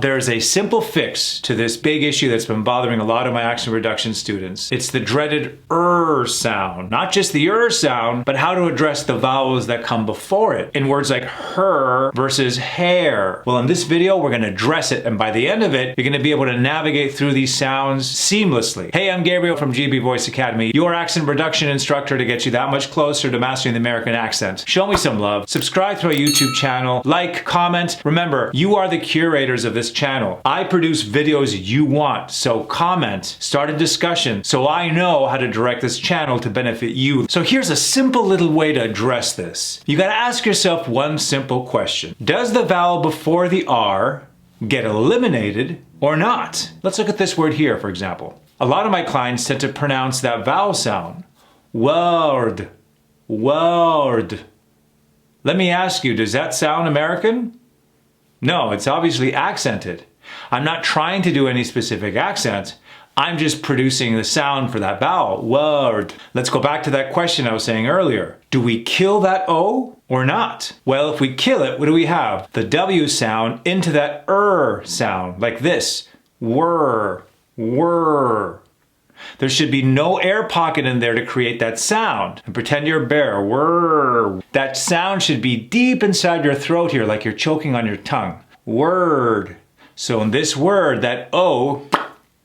There's a simple fix to this big issue that's been bothering a lot of my action reduction students. It's the dreaded sound. Not just the sound, but how to address the vowels that come before it in words like her versus hair. Well, in this video, we're going to address it, and by the end of it, you're going to be able to navigate through these sounds seamlessly. Hey, I'm Gabriel from GB Voice Academy, your accent reduction instructor to get you that much closer to mastering the American accent. Show me some love. Subscribe to our YouTube channel. Like, comment. Remember, you are the curators of this channel. I produce videos you want, so comment, start a discussion, so I know how to direct this channel to benefit you. So here's a simple little way to address this. You gotta ask yourself one simple question. Does the vowel before the R get eliminated or not? Let's look at this word here, for example. A lot of my clients tend to pronounce that vowel sound. Word. Word. Let me ask you, does that sound American? No, it's obviously accented. I'm not trying to do any specific accent. I'm just producing the sound for that vowel. Word. Let's go back to that question I was saying earlier. Do we kill that O or not? Well, if we kill it, what do we have? The W sound into that sound, like this. Whir, whir. There should be no air pocket in there to create that sound. And pretend you're a bear. Whir. That sound should be deep inside your throat here, like you're choking on your tongue. Word. So in this word, that O,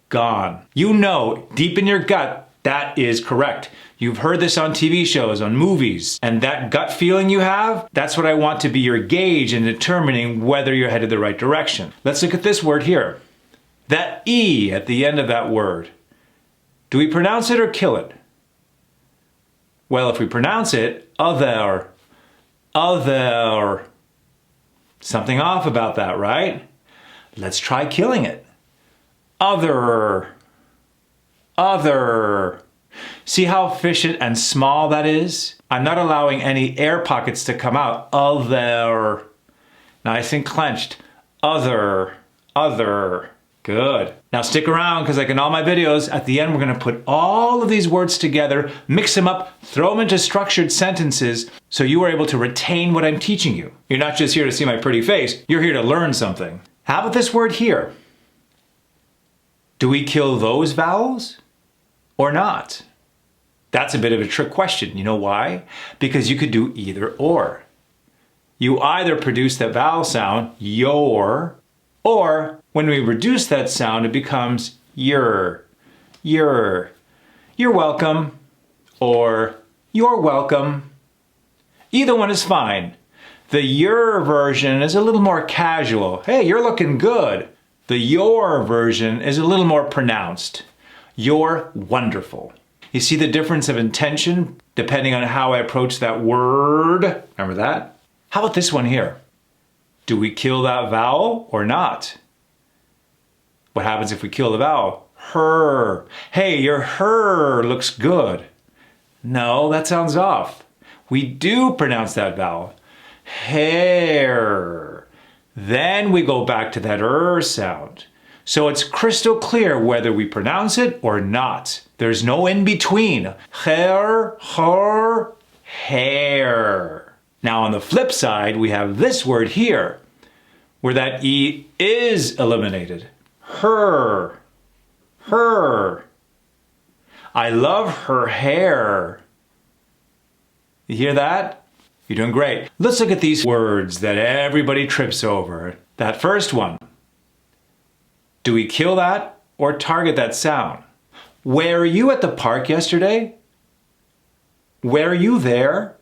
gone. You know, deep in your gut, that is correct. You've heard this on TV shows, on movies, and that gut feeling you have, that's what I want to be your gauge in determining whether you're headed the right direction. Let's look at this word here. That E at the end of that word. Do we pronounce it or kill it? Well, if we pronounce it, other. Other. Something off about that, right? Let's try killing it. Other. Other. See how efficient and small that is? I'm not allowing any air pockets to come out. Other. Nice and clenched. Other. Other. Good. Now stick around, because like in all my videos, at the end we're going to put all of these words together, mix them up, throw them into structured sentences so you are able to retain what I'm teaching you. You're not just here to see my pretty face, you're here to learn something. How about this word here? Do we kill those vowels or not? That's a bit of a trick question. You know why? Because you could do either or. You either produce that vowel sound, your, or when we reduce that sound, it becomes your. You're welcome, or you're welcome. Either one is fine. The your version is a little more casual. Hey, you're looking good. The your version is a little more pronounced. You're wonderful. You see the difference of intention depending on how I approach that word? Remember that? How about this one here? Do we kill that vowel or not? What happens if we kill the vowel? Her. Hey, your her looks good. No, that sounds off. We do pronounce that vowel. Hair. Then we go back to that sound. So it's crystal clear whether we pronounce it or not. There's no in between. Hair, her, hair. Now on the flip side, we have this word here, where that E is eliminated. Her. Her. I love her hair. You hear that? You're doing great. Let's look at these words that everybody trips over. That first one. Do we kill that or target that sound? Were you at the park yesterday? Were you there?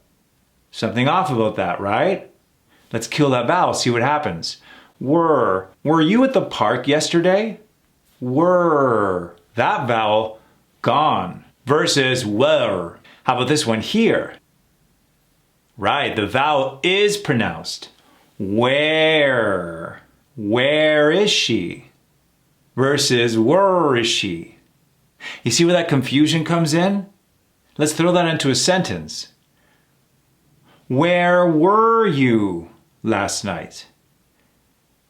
Something off about that, right? Let's kill that vowel, see what happens. Were. Were you at the park yesterday? Were. That vowel, gone. Versus were. How about this one here? Right, the vowel is pronounced. Where. Where is she? Versus where is she? You see where that confusion comes in? Let's throw that into a sentence. Where were you last night?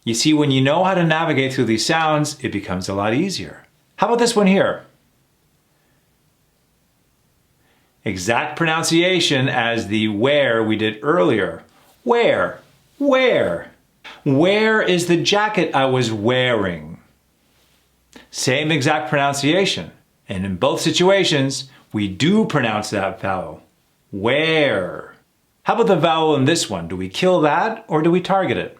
You see, when you know how to navigate through these sounds, it becomes a lot easier. How about this one here? Exact pronunciation as the where we did earlier. Where? Where? Where is the jacket I was wearing? Same exact pronunciation. And in both situations, we do pronounce that vowel. Where? How about the vowel in this one? Do we kill that or do we target it?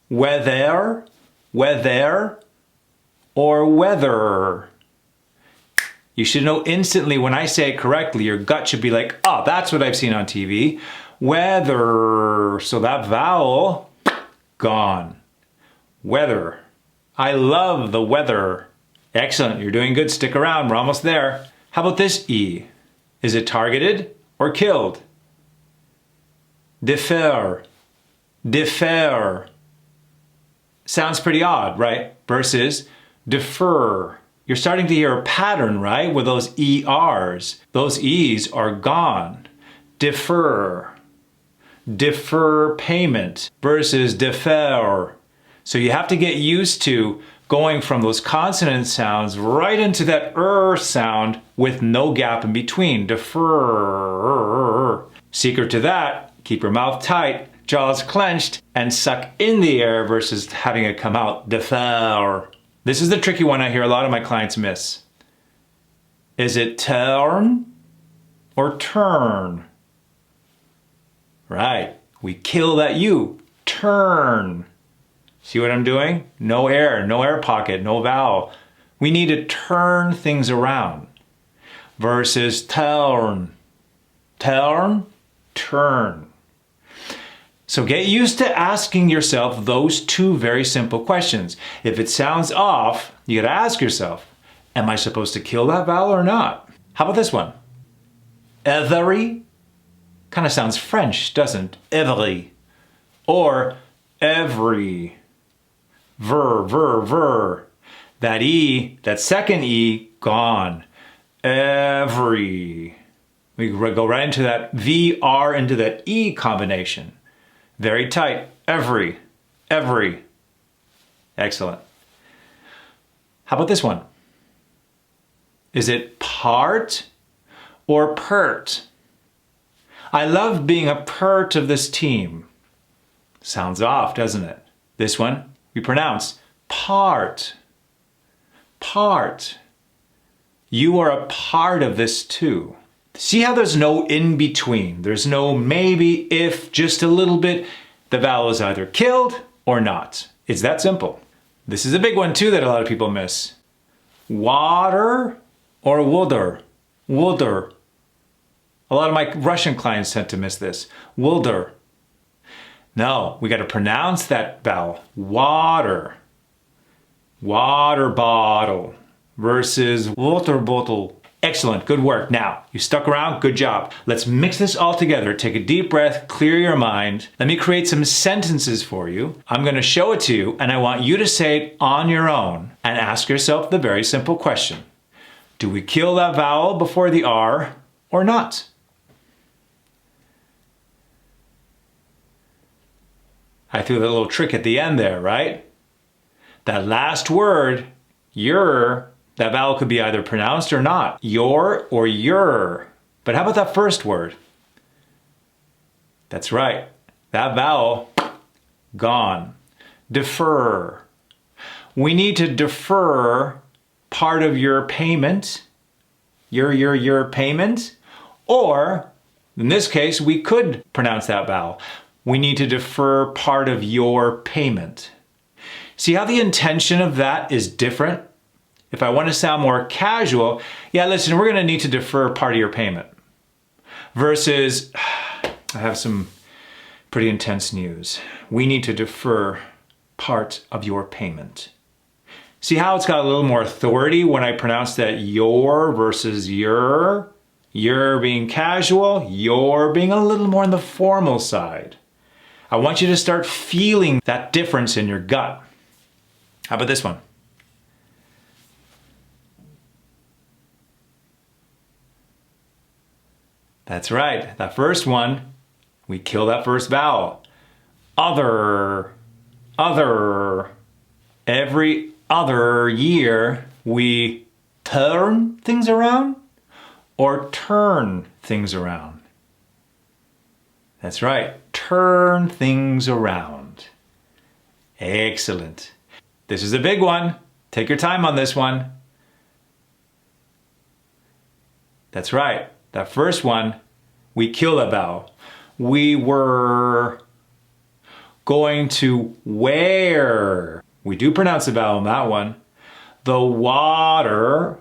Whether, whether, or whether. You should know instantly when I say it correctly, your gut should be like, oh, that's what I've seen on TV. Whether. So that vowel, gone. Weather. I love the weather. Excellent, you're doing good. Stick around, we're almost there. How about this E? Is it targeted or killed? Defer. Defer. Sounds pretty odd, right? Versus defer. You're starting to hear a pattern, right? With those ERs. Those E's are gone. Defer. Defer payment versus defer. So you have to get used to going from those consonant sounds right into that sound with no gap in between. Defer. Secret to that, keep your mouth tight, jaws clenched, and suck in the air versus having it come out. Defer. This is the tricky one I hear a lot of my clients miss. Is it turn or turn? Right, we kill that U. Turn. See what I'm doing? No air pocket, no vowel. We need to turn things around. Versus turn. Turn, turn. So get used to asking yourself those two very simple questions. If it sounds off, you gotta ask yourself, am I supposed to kill that vowel or not? How about this one? Every? Kind of sounds French, doesn't it? Every. Or every. Ver. That E, that second E, gone. Every. We go right into that VR into that E combination. Very tight. Every. Excellent. How about this one? Is it part or pert? I love being a part of this team. Sounds off, doesn't it? This one, we pronounce part. Part. You are a part of this too. See how there's no in between. There's no maybe, if, just a little bit. The vowel is either killed or not. It's that simple. This is a big one too that a lot of people miss. Water or water? Water. A lot of my Russian clients tend to miss this. Water. No, we got to pronounce that vowel. Water. Water bottle versus water bottle. Excellent, good work. Now, you stuck around, good job. Let's mix this all together. Take a deep breath, clear your mind. Let me create some sentences for you. I'm gonna show it to you, and I want you to say it on your own and ask yourself the very simple question. Do we kill that vowel before the R or not? I threw that little trick at the end there, right? That last word, your, that vowel could be either pronounced or not. Your or your. But how about that first word? That's right. That vowel, gone. Defer. We need to defer part of your payment. Your payment. Or, in this case, we could pronounce that vowel. We need to defer part of your payment. See how the intention of that is different? If I want to sound more casual, yeah, listen, we're going to need to defer part of your payment. Versus, I have some pretty intense news. We need to defer part of your payment. See how it's got a little more authority when I pronounce that your versus your? Your being casual, your being a little more on the formal side. I want you to start feeling that difference in your gut. How about this one? That's right, that first one, we kill that first vowel. Other. Every other year, we turn things around or turn things around. That's right, turn things around. Excellent. This is a big one. Take your time on this one. That's right. That first one, we kill a vowel. We were going to wear. We do pronounce a vowel in that one. The waterproof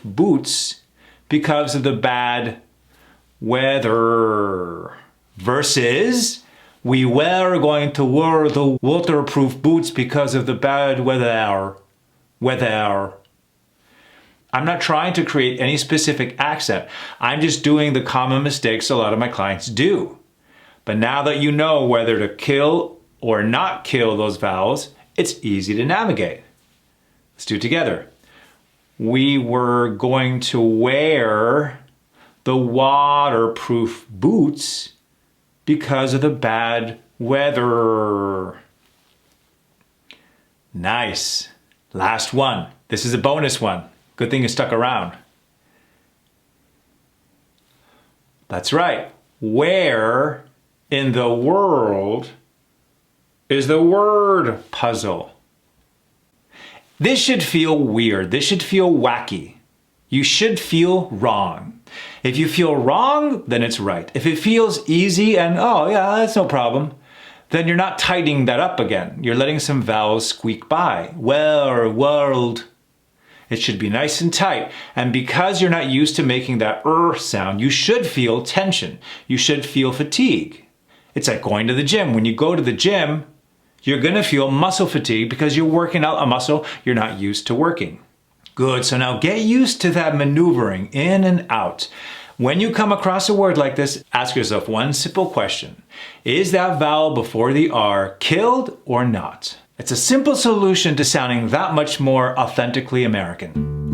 boots because of the bad weather. Versus, we were going to wear the waterproof boots because of the bad weather. I'm not trying to create any specific accent. I'm just doing the common mistakes a lot of my clients do. But now that you know whether to kill or not kill those vowels, it's easy to navigate. Let's do it together. We were going to wear the waterproof boots because of the bad weather. Nice. Last one. This is a bonus one. Good thing you stuck around. That's right. Where in the world is the word puzzle? This should feel weird. This should feel wacky. You should feel wrong. If you feel wrong, then it's right. If it feels easy and, oh yeah, that's no problem, then you're not tightening that up again. You're letting some vowels squeak by. Well, world. It should be nice and tight. And because you're not used to making that sound, you should feel tension. You should feel fatigue. It's like going to the gym. When you go to the gym, you're gonna feel muscle fatigue because you're working out a muscle you're not used to working. Good, so now get used to that maneuvering in and out. When you come across a word like this, ask yourself one simple question. Is that vowel before the R killed or not? It's a simple solution to sounding that much more authentically American.